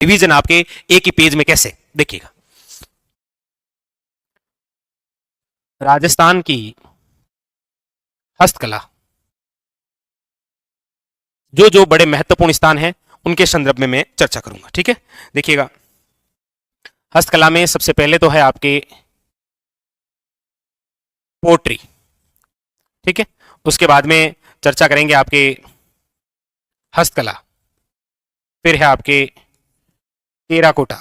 Division आपके एक ही page में कैसे, देखिएगा। राजस्थान की हस्तकला, जो जो बड़े महत्वपूर्ण स्थान हैं उनके संदर्भ में मैं चर्चा करूंगा, ठीक है। देखिएगा, हस्तकला में सबसे पहले तो है आपके पोट्री, ठीक है। उसके बाद में चर्चा करेंगे आपके हस्तकला, फिर है आपके टेराकोटा,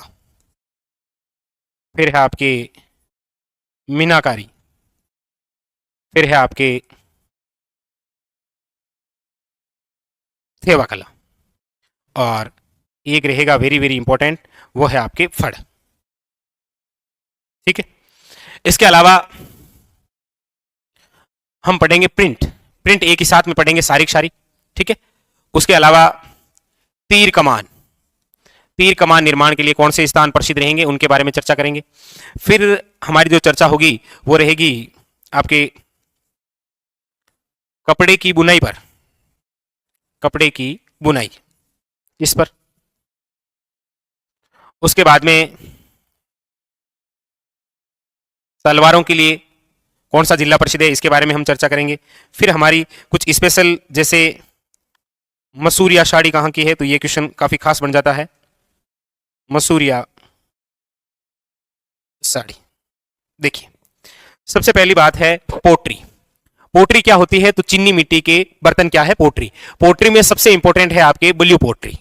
फिर है आपके मीनाकारी, फिर है आपके थेवा कला, और एक रहेगा वेरी वेरी इंपॉर्टेंट, वो है आपके फड़, ठीक है। इसके अलावा हम पढ़ेंगे प्रिंट, प्रिंट एक ही साथ में पढ़ेंगे सारिक शारी, ठीक है। उसके अलावा तीर कमान, तीर कमान निर्माण के लिए कौन से स्थान प्रसिद्ध रहेंगे उनके बारे में चर्चा करेंगे। फिर हमारी जो चर्चा होगी वो रहेगी आपके कपड़े की बुनाई पर, कपड़े की बुनाई इस पर। उसके बाद में तलवारों के लिए कौन सा जिला प्रसिद्ध है इसके बारे में हम चर्चा करेंगे। फिर हमारी कुछ स्पेशल, जैसे मसूरिया साड़ी कहाँ की है, तो ये क्वेश्चन काफी खास बन जाता है, मसूरिया साड़ी। देखिए, सबसे पहली बात है पोट्री। पोट्री क्या होती है, तो चीनी मिट्टी के बर्तन क्या है, पोट्री। पोट्री में सबसे इंपॉर्टेंट है आपके बल्यू पोट्री।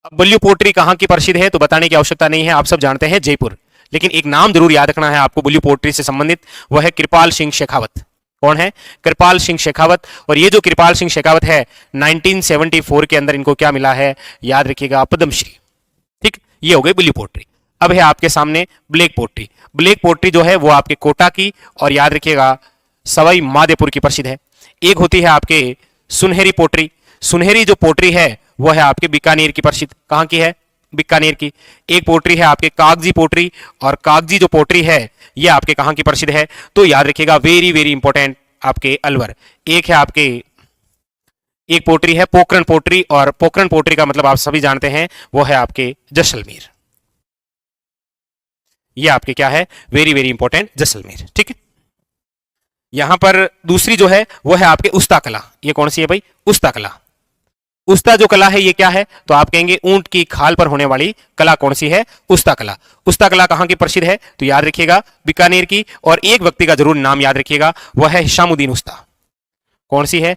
अब बल्यू पोट्री कहाँ की प्रसिद्ध है तो बताने की आवश्यकता नहीं है, आप सब जानते हैं, जयपुर। लेकिन एक नाम जरूर याद रखना है आपको बल्यू पोट्री से संबंधित, वह है कृपाल सिंह शेखावत। कौन है, कृपाल सिंह शेखावत। और ये जो कृपाल सिंह शेखावत है 1974 के अंदर इनको क्या मिला है, याद रखिएगा, पद्मश्री, ठीक। ये हो गई बल्यू पोट्री। अब है आपके सामने ब्लैक पोट्री। ब्लैक पोट्री जो है वो आपके कोटा की और याद रखिएगा सवाई माधोपुर की प्रसिद्ध है। एक होती है आपके सुनहरी पोट्री। सुनहरी जो पोट्री है वो है आपके बीकानेर की प्रसिद्ध, कहां की है, बीकानेर की। एक पोट्री है आपके कागजी पोट्री, और कागजी जो पोट्री है ये आपके कहां की प्रसिद्ध है, तो याद रखिएगा वेरी वेरी इंपॉर्टेंट, आपके अलवर। एक है आपके, एक पोट्री है पोखरण पोट्री, और पोखरण पोट्री का मतलब आप सभी जानते हैं वो है आपके जैसलमेर। ये आपके क्या है, वेरी वेरी इंपॉर्टेंट, जैसलमेर, ठीक है। यहां पर दूसरी जो है वो है आपके उस्ता कला। ये कौन सी है भाई, उस्ता कला। उस्ता जो कला है ये क्या है, तो आप कहेंगे ऊंट की खाल पर होने वाली कला कौन सी है, उस्ता कला। उस्ता कला कहां की प्रसिद्ध है, तो याद रखिएगा बीकानेर की। और एक व्यक्ति का जरूर नाम याद रखिएगा, वह है हिशामुद्दीन उस्ता। कौन सी है,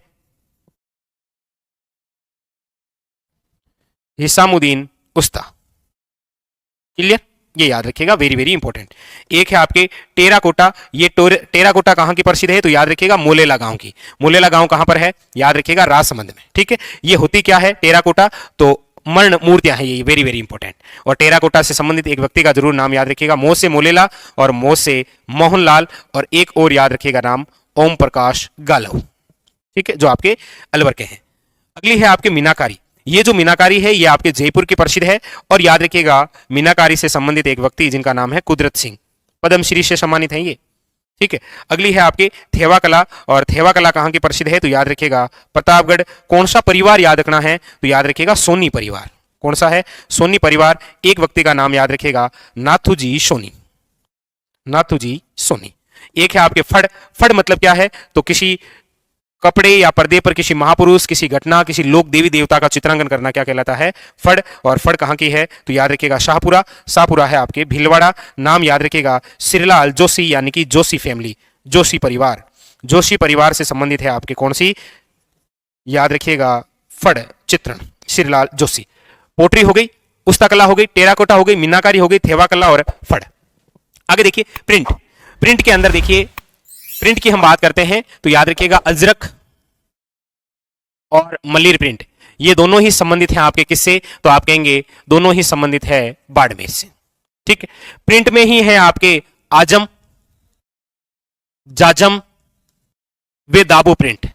हिशामुद्दीन उस्ता, क्लियर, ये याद रखिएगा, वेरी वेरी इंपॉर्टेंट। एक है आपके टेराकोटा। ये टेराकोटा कहां की प्रसिद्ध है, तो याद रखिएगा मोलेला गांव की। मोलेला गांव कहां पर है, याद रखिएगा राजसमंद में, ठीक है। ये होती क्या है टेराकोटा, तो मर्ण मूर्तियां हैं ये, वेरी वेरी इंपॉर्टेंट। और टेराकोटा से संबंधित एक व्यक्ति का जरूर नाम याद रखिएगा, मोह से मोलेला और मोह से मोहनलाल, और एक और याद रखिएगा नाम ओम प्रकाश गालव, ठीक है, जो आपके अलवर के हैं। अगली है आपके मीनाकारी। ये जो मीनाकारी है ये आपके जयपुर की प्रसिद्ध है, और याद रखिएगा मीनाकारी से संबंधित एक व्यक्ति जिनका नाम है कुदरत सिंह, पद्मश्री से सम्मानित है ये, ठीक है। अगली है आपके थेवा कला। और थेवा कला कहां की प्रसिद्ध है, तो याद रखिएगा प्रतापगढ़। कौन सा परिवार याद रखना है, तो याद रखिएगा सोनी परिवार। कौन सा है, सोनी परिवार। एक व्यक्ति का नाम याद रखिएगा नाथूजी सोनी, नाथूजी सोनी। एक है आपके फड़। फड़ मतलब क्या है, तो किसी कपड़े या पर्दे पर किसी महापुरुष, किसी घटना, किसी लोक देवी देवता का चित्रांकन करना क्या कहलाता है, फड़। और फड़ कहां की है, तो याद रखिएगा शाहपुरा। शाहपुरा है आपके भीलवाड़ा। नाम याद रखिएगा श्रीलाल जोशी, यानी कि जोशी फैमिली, जोशी परिवार। जोशी परिवार से संबंधित है आपके कौन सी, याद रखिएगा फड़ चित्रण, श्रीलाल जोशी। पोट्री हो गई, उस्ता कला हो गई, टेराकोटा हो गई, मीनाकारी हो गई, थेवा कला और फड़। आगे देखिए प्रिंट। प्रिंट के अंदर देखिए, प्रिंट की हम बात करते हैं तो याद रखिएगा अजरक और मलिर प्रिंट, ये दोनों ही संबंधित हैं आपके किससे, तो आप कहेंगे दोनों ही संबंधित है बाड़मेर से, ठीक है। प्रिंट में ही है आपके आजम, जाजम, वे दाबो प्रिंट।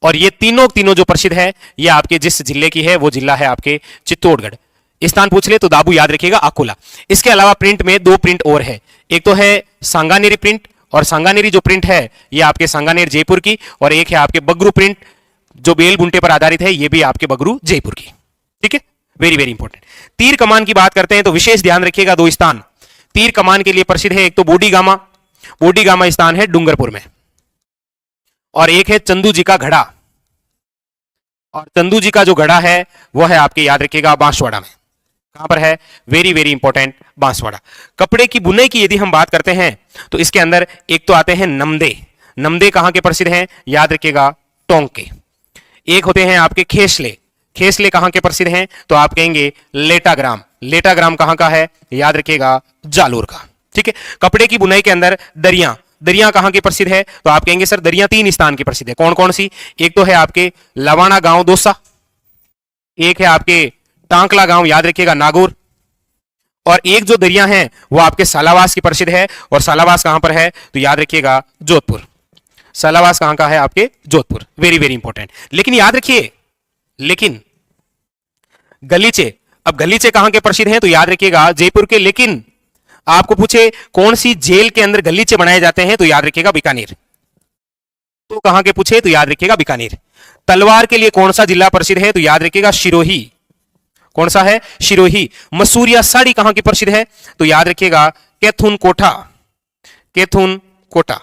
और ये तीनों जो प्रसिद्ध है ये आपके जिस जिले की है वो जिला है आपके चित्तौड़गढ़। स्थान पूछ ले तो दाबू याद रखिएगा अकोला। इसके अलावा प्रिंट में दो प्रिंट और है, एक तो है सांगानेरी प्रिंट, और सांगानेरी जो प्रिंट है ये आपके सांगानेर जयपुर की, और एक है आपके बगरू प्रिंट जो बेल बुंटे पर आधारित है, ये भी आपके बगरू जयपुर की, ठीक है। Very very important. तीर कमान की बात करते हैं तो विशेष ध्यान रखिएगा, दो स्थान तीर कमान के लिए प्रसिद्ध है। एक तो बोडी गामा स्थान है डूंगरपुर में, और एक है चंदू जी का घड़ा, और चंदू जी का जो घड़ा है वो है आपके याद रखिएगा बांसवाड़ा में। कहां पर है? Very very important, Banswara. कपड़े की बुनाई की यदि हम बात करते हैं तो इसके अंदर एक तो आते हैं नमदे। नमदे कहां के प्रसिद्ध हैं? याद रखिएगा टोंक के। एक होते हैं आपके खेसले। खेसले कहां के प्रसिद्ध हैं? तो आप कहेंगे लेटाग्राम। लेटाग्राम कहां का है? याद रखिएगा जालोर का। ठीक है। कपड़े की बुनाई के अंदर दरियां। दरियां कहां की प्रसिद्ध है? तो आप कहेंगे सर दरियां 3 स्थान की प्रसिद्ध है। कौन कौन सी? एक तो है आपके लवाना गांव दौसा, एक है आपके टांकला गांव याद रखिएगा नागौर, और एक जो दरिया हैं वो आपके सालावास की प्रसिद्ध है। और सालावास कहां पर है? तो याद रखिएगा जोधपुर। सालावास कहां का है? आपके जोधपुर। Very very important. लेकिन याद रखिए, लेकिन गलीचे, अब गलीचे कहां के प्रसिद्ध हैं? तो याद रखिएगा जयपुर के। लेकिन आपको पूछे कौन सी जेल के अंदर गलीचे बनाए जाते हैं? तो याद रखिएगा बीकानेर। तो कहां के पूछे? तो याद रखिएगा बीकानेर। तलवार के लिए कौन सा जिला प्रसिद्ध है? तो याद रखिएगा सिरोही। कौन सा है? सिरोही। मसूरिया साड़ी कहां की प्रसिद्ध है? तो याद रखिएगा कैथून कोटा। कैथून कोटा।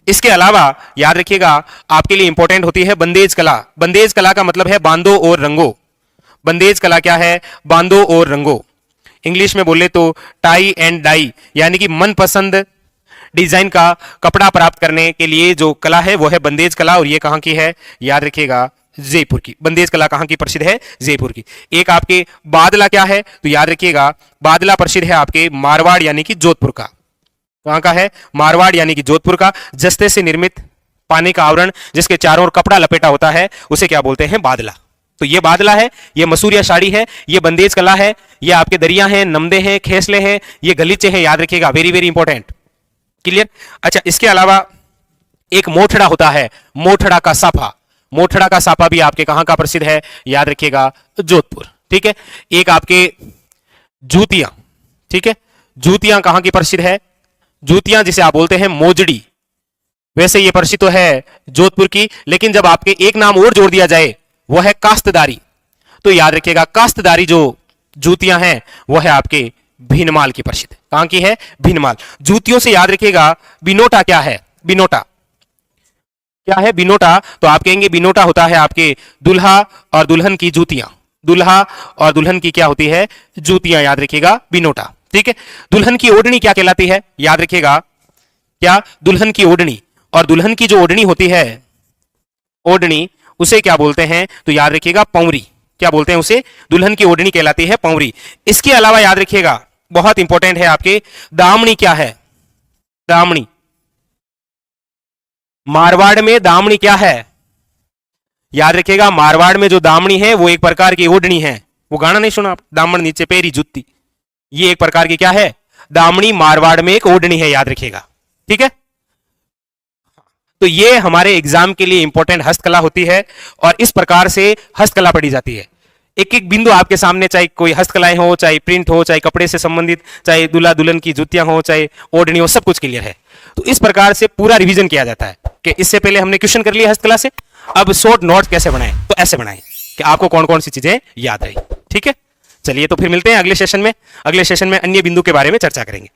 इसके अलावा याद रखिएगा आपके लिए इंपॉर्टेंट होती है बंदेज कला। बंदेज कला का मतलब है बांधो और रंगो। बंदेज कला क्या है? बांधो और रंगो। इंग्लिश में बोले तो टाई एंड डाई, यानी कि मनपसंद डिजाइन का कपड़ा प्राप्त करने के लिए जो कला है वो है बंदेज कला। और ये कहां की है? याद रखिएगा जयपुर की। बंदेज कला कहां की प्रसिद्ध है? जयपुर की। एक आपके बादला क्या है? तो याद रखिएगा बादला प्रसिद्ध है आपके मारवाड़ यानी कि जोधपुर का। कहां का है? मारवाड़ यानी कि जोधपुर का। जस्ते से निर्मित पानी का आवरण जिसके चारों ओर कपड़ा लपेटा होता है उसे क्या बोलते हैं? बादला। तो ये बादला है, ये मसूरिया साड़ी है, ये बंदेज कला है, ये आपके दरिया हैं, नमदे हैं, खेसले हैं, ये गलीचे हैं। याद रखिएगा, वेरी वेरी इंपॉर्टेंट। क्लियर? अच्छा, इसके अलावा एक मोठड़ा होता है, मोठड़ा का साफा। मोठड़ा का साफा भी आपके कहां का प्रसिद्ध है? याद रखिएगा जोधपुर। ठीक है। एक आपके जूतियां। ठीक है। जूतियां कहां की प्रसिद्ध है? जूतियां जिसे आप बोलते हैं मोजड़ी। वैसे ये प्रसिद्ध तो है जोधपुर की, लेकिन जब आपके एक नाम और जोड़ दिया जाए वो है काश्तदारी, तो याद रखिएगा काश्तदारी जो जूतियां हैं वो है आपके भीनमाल की प्रसिद्ध। कहां की है? भीनमाल। जूतियों से याद रखिएगा बिनोटा क्या है? बिनोटा क्या है? बिनोटा। तो आप कहेंगे बिनोटा होता है आपके दुल्हा और दुल्हन की जूतियां। दुल्हा और दुल्हन की क्या होती है? जूतियां। याद रखिएगा बिनोटा। ठीक है। दुल्हन की ओढ़नी क्या कहलाती है? याद रखिएगा क्या? दुल्हन की ओढ़नी। और दुल्हन की जो ओढ़नी होती है, ओढ़नी, उसे क्या बोलते हैं? तो याद रखिएगा पौरी। क्या बोलते हैं उसे? दुल्हन की ओढ़नी कहलाती है पौरी। इसके अलावा याद रखिएगा बहुत इंपॉर्टेंट है आपके दामनी क्या है? दामनी। मारवाड़ में दामनी क्या है? याद रखिएगा मारवाड़ में जो दामनी है वो एक प्रकार की ओढ़नी है। वो गाना नहीं सुना आप? दामन नीचे पैरी जुत्ती, ये एक प्रकार की क्या है? दामनी। मारवाड़ में एक ओढ़नी है, याद रखिएगा। ठीक है। तो ये हमारे एग्जाम के लिए इंपॉर्टेंट हस्तकला होती है, और इस प्रकार से हस्तकला पढ़ी जाती है। एक एक बिंदु आपके सामने, चाहे कोई हस्तकलाएं हो, चाहे प्रिंट हो, चाहे कपड़े से संबंधित, चाहे दूल्हा दुल्हन की जूतियां हो, चाहे ओढ़नी हो, सब कुछ क्लियर है। तो इस प्रकार से पूरा रिवीजन किया जाता है कि इससे पहले हमने क्वेश्चन कर लिया हस्तकला से, अब शॉर्ट नोट्स कैसे बनाएं? तो ऐसे बनाएं कि आपको कौन कौन सी चीजें याद रही। ठीक है। चलिए, तो फिर मिलते हैं अगले सेशन में। अगले सेशन में अन्य बिंदु के बारे में चर्चा करेंगे।